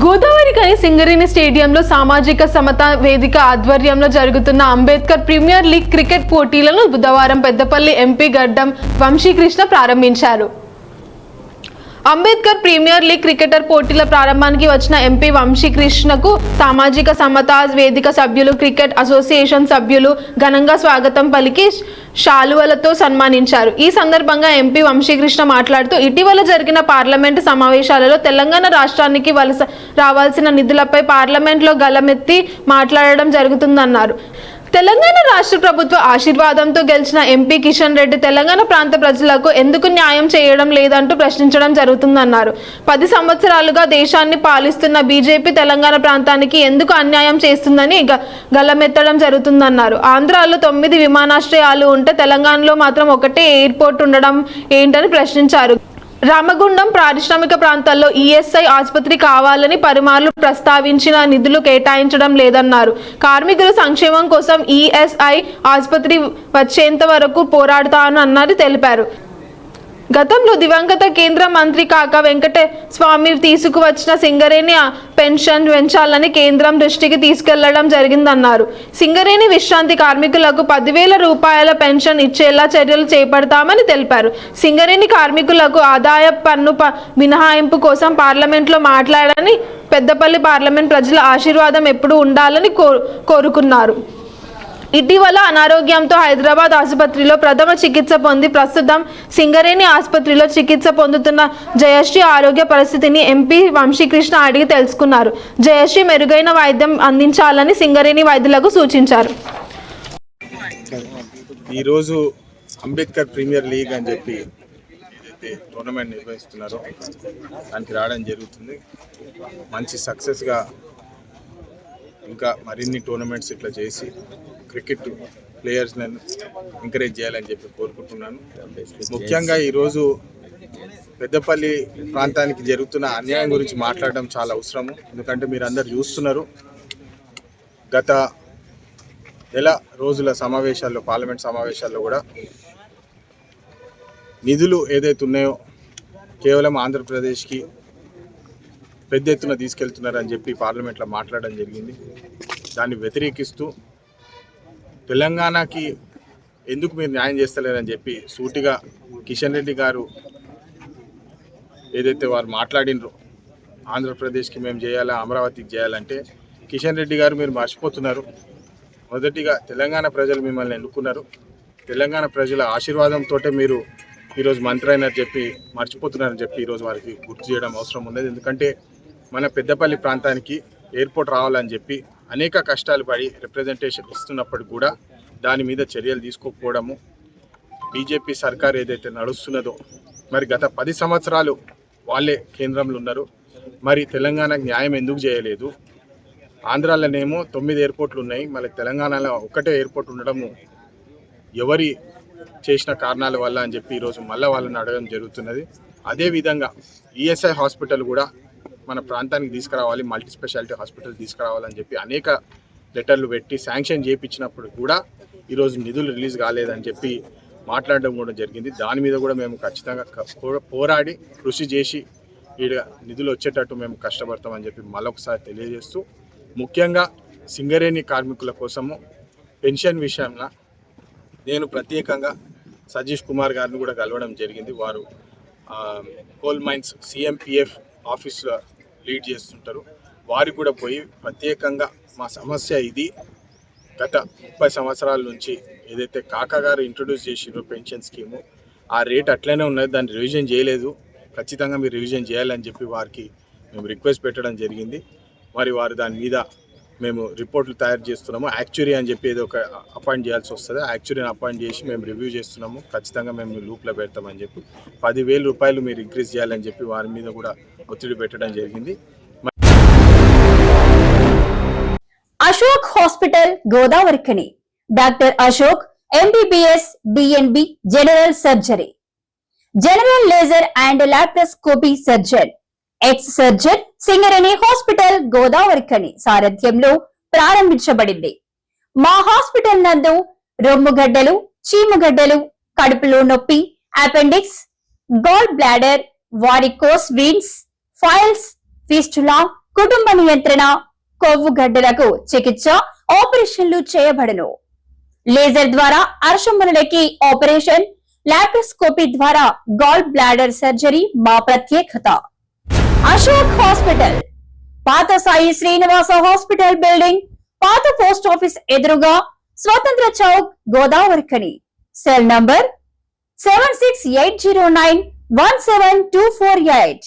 గోదావరికని సింగరేణి స్టేడియంలో సామాజిక సమతా వేదిక ఆధ్వర్యంలో జరుగుతున్న అంబేద్కర్ ప్రీమియర్ లీగ్ క్రికెట్ పోటీలను బుధవారం పెద్దపల్లి ఎంపీ గడ్డం వంశీకృష్ణ ప్రారంభించారు. అంబేద్కర్ ప్రీమియర్ లీగ్ క్రికెటర్ పోటీల ప్రారంభానికి వచ్చిన ఎంపీ వంశీకృష్ణకు సామాజిక సమతా వేదిక సభ్యులు, క్రికెట్ అసోసియేషన్ సభ్యులు ఘనంగా స్వాగతం పలికి శాలువలతో సన్మానించారు. ఈ సందర్భంగా ఎంపీ వంశీకృష్ణ మాట్లాడుతూ ఇటీవల జరిగిన పార్లమెంటు సమావేశాలలో తెలంగాణ రాష్ట్రానికి రావాల్సిన నిధులపై పార్లమెంట్లో గళమెత్తి మాట్లాడడం జరుగుతుందన్నారు. తెలంగాణ రాష్ట్ర ప్రభుత్వ ఆశీర్వాదంతో గెలిచిన ఎంపీ కిషన్ రెడ్డి తెలంగాణ ప్రాంత ప్రజలకు ఎందుకు న్యాయం చేయడం లేదంటూ ప్రశ్నించడం జరుగుతుందన్నారు. 10 సంవత్సరాలుగా దేశాన్ని పాలిస్తున్న బీజేపీ తెలంగాణ ప్రాంతానికి ఎందుకు అన్యాయం చేస్తుందని గళమెత్తడం జరుగుతుందన్నారు. ఆంధ్రాలో 9 విమానాశ్రయాలు ఉంటే తెలంగాణలో మాత్రం ఒకటే ఎయిర్పోర్ట్ ఉండడం ఏంటని ప్రశ్నించారు. రామగుండం పారిశ్రామిక ప్రాంతాల్లో ఈఎస్ఐ ఆసుపత్రి కావాలని పలుమార్లు ప్రస్తావించిన నిధులు కేటాయించడం లేదన్నారు. కార్మికుల సంక్షేమం కోసం ఈఎస్ఐ ఆసుపత్రి వచ్చేంత వరకు పోరాడుతానన్నారు తెలిపారు. గతంలో దివంగత కేంద్ర మంత్రి కాకా వెంకట స్వామి తీసుకువచ్చిన సింగరేణి పెన్షన్ పెంచాలని కేంద్రం దృష్టికి తీసుకెళ్లడం జరిగిందన్నారు. సింగరేణి విశ్రాంతి కార్మికులకు 10,000 రూపాయల పెన్షన్ ఇచ్చేలా చర్యలు చేపడతామని తెలిపారు. సింగరేణి కార్మికులకు ఆదాయ పన్ను మినహాయింపు కోసం పార్లమెంట్లో మాట్లాడాలని, పెద్దపల్లి పార్లమెంట్ ప్రజల ఆశీర్వాదం ఎప్పుడూ ఉండాలని కోరుకున్నారు. ఇటీవల అనారోగ్యంతో హైదరాబాద్ ఆసుపత్రిలో ప్రథమ చికిత్స పొంది ప్రస్తుతం సింగరేణి ఆసుపత్రిలో చికిత్స పొందుతున్న జయశ్రీ ఆరోగ్య పరిస్థితిని ఎంపీ వంశీకృష్ణ అడిగి తెలుసుకున్నారు. జయశ్రీ మెరుగైన వైద్యం అందించాలని సింగరేణి వైద్యులకు సూచించారు. ఈరోజు అంబేద్కర్ ప్రీమియర్ లీగ్ అని చెప్పి ఏదైతే టోర్నమెంట్ నిర్వహిస్తున్నారో దానికి రావడం జరుగుతుంది. మంచి సక్సెస్గా ఇంకా మరిన్ని టోర్నమెంట్స్ ఇట్లా చేసి క్రికెట్ ప్లేయర్స్ని ఎంకరేజ్ చేయాలని చెప్పి కోరుకుంటున్నాను. ముఖ్యంగా ఈరోజు పెద్దపల్లి ప్రాంతానికి జరుగుతున్న అన్యాయం గురించి మాట్లాడడం చాలా అవసరము. ఎందుకంటే మీరు అందరు చూస్తున్నారు, గత నెల రోజుల సమావేశాల్లో, పార్లమెంట్ సమావేశాల్లో కూడా నిధులు ఏదైతే ఉన్నాయో కేవలం ఆంధ్రప్రదేశ్కి పెద్ద ఎత్తున తీసుకెళ్తున్నారని చెప్పి పార్లమెంట్లో మాట్లాడడం జరిగింది. దాన్ని వ్యతిరేకిస్తూ తెలంగాణకి ఎందుకు మీరు న్యాయం చేస్తలేరని చెప్పి సూటిగా కిషన్ రెడ్డి గారు ఏదైతే వారు మాట్లాడినరో, ఆంధ్రప్రదేశ్కి మేము చేయాలా, అమరావతికి చేయాలంటే కిషన్ రెడ్డి గారు మీరు మర్చిపోతున్నారు. మొదటిగా తెలంగాణ ప్రజలు మిమ్మల్ని ఎన్నుకున్నారు. తెలంగాణ ప్రజల ఆశీర్వాదంతో మీరు ఈరోజు మంత్రి అయినారని చెప్పి మర్చిపోతున్నారని చెప్పి ఈరోజు వారికి గుర్తు చేయడం అవసరం ఉన్నది. ఎందుకంటే మన పెద్దపల్లి ప్రాంతానికి ఎయిర్పోర్ట్ రావాలని చెప్పి అనేక కష్టాలు పడి రిప్రజెంటేషన్ ఇస్తున్నప్పటికి కూడా దాని మీద చర్యలు తీసుకోకపోవడము, బీజేపీ సర్కార్ ఏదైతే నడుస్తున్నదో, మరి గత 10 సంవత్సరాలు వాళ్ళే కేంద్రంలో ఉన్నారు, మరి తెలంగాణకు న్యాయం ఎందుకు చేయలేదు? ఆంధ్రాలోనేమో 9 ఎయిర్పోర్ట్లు ఉన్నాయి, మళ్ళీ తెలంగాణలో ఒకటే ఎయిర్పోర్ట్ ఉండడము ఎవరి చేసిన కారణాల వల్ల అని చెప్పి ఈరోజు మళ్ళీ వాళ్ళని అడగడం జరుగుతున్నది. అదేవిధంగా ఈఎస్ఐ హాస్పిటల్ కూడా మన ప్రాంతానికి తీసుకురావాలి, మల్టీ స్పెషాలిటీ హాస్పిటల్ తీసుకురావాలని చెప్పి అనేక లెటర్లు పెట్టి శాంక్షన్ చేయించినప్పుడు కూడా ఈరోజు నిధులు రిలీజ్ కాలేదని చెప్పి మాట్లాడడం కూడా జరిగింది. దాని మీద కూడా మేము ఖచ్చితంగా పోరాడి కృషి చేసి ఈ నిధులు వచ్చేటట్టు మేము కష్టపడతామని చెప్పి మరొకసారి తెలియజేస్తూ, ముఖ్యంగా సింగరేణి కార్మికుల కోసము పెన్షన్ విషయంలో నేను ప్రత్యేకంగా సతీష్ కుమార్ గారిని కూడా కలవడం జరిగింది. వారు కోల్ మైన్స్ సిఎంపిఎఫ్ ఆఫీస్లో లీడ్ చేస్తుంటారు. వారికి కూడా పోయి ప్రత్యేకంగా మా సమస్య ఇది, గత 30 సంవత్సరాల నుంచి ఏదైతే కాకా గారు ఇంట్రొడ్యూస్ చేసిరో పెన్షన్ స్కీము, ఆ రేట్ అట్లనే ఉన్నది, దాన్ని రివిజన్ చేయలేదు, ఖచ్చితంగా మీరు రివిజన్ చేయాలని చెప్పి వారికి మేము రిక్వెస్ట్ పెట్టడం జరిగింది. మరి వారు దాని మీద మేము రిపోర్ట్లు తయారు చేస్తున్నాము. యాక్చురీ అని చెప్పి ఏదో ఒక అపాయింట్ చేయాల్సి వస్తుంది, యాక్చురీని అపాయింట్ చేసి మేము రివ్యూ చేస్తున్నాము. ఖచ్చితంగా మేము లూప్లో పెడతామని చెప్పి 10,000 రూపాయలు మీరు ఇంక్రీజ్ చేయాలని చెప్పి వారి మీద కూడా ఒత్తిడి పెట్టడం జరిగింది. Ashok hospital Godavarikhani doctor Ashok MBBS DNB general surgery, general laser and laparoscopy surgeon, ex surgeon Singareni hospital Godavarikhani సారథ్యంలో ప్రారంభించబడింది. మా హాస్పిటల్ నందు రొమ్ముగడ్డలు, చీముగడ్డలు, కడుపులో నొప్పి, appendix, gall bladder, varicose veins, piles, fistula, కుటుంబ నియంత్రణ, కొవ్వు గడ్డలకు చికిత్స, ఆపరేషన్లు చేయబడును. లేజర్ ద్వారా అర్షములకి ఆపరేషన్, లాప్రోస్కోపీ ద్వారా గాల్ బ్లాడర్ సర్జరీ మా ప్రత్యేకత. అశోక్ హాస్పిటల్, పాత సాయి శ్రీనివాస హాస్పిటల్ బిల్డింగ్, పాత పోస్ట్ ఆఫీస్ ఎదురుగా, స్వతంత్ర చౌక్, గోదావరిఖని. Cell number 7680917248.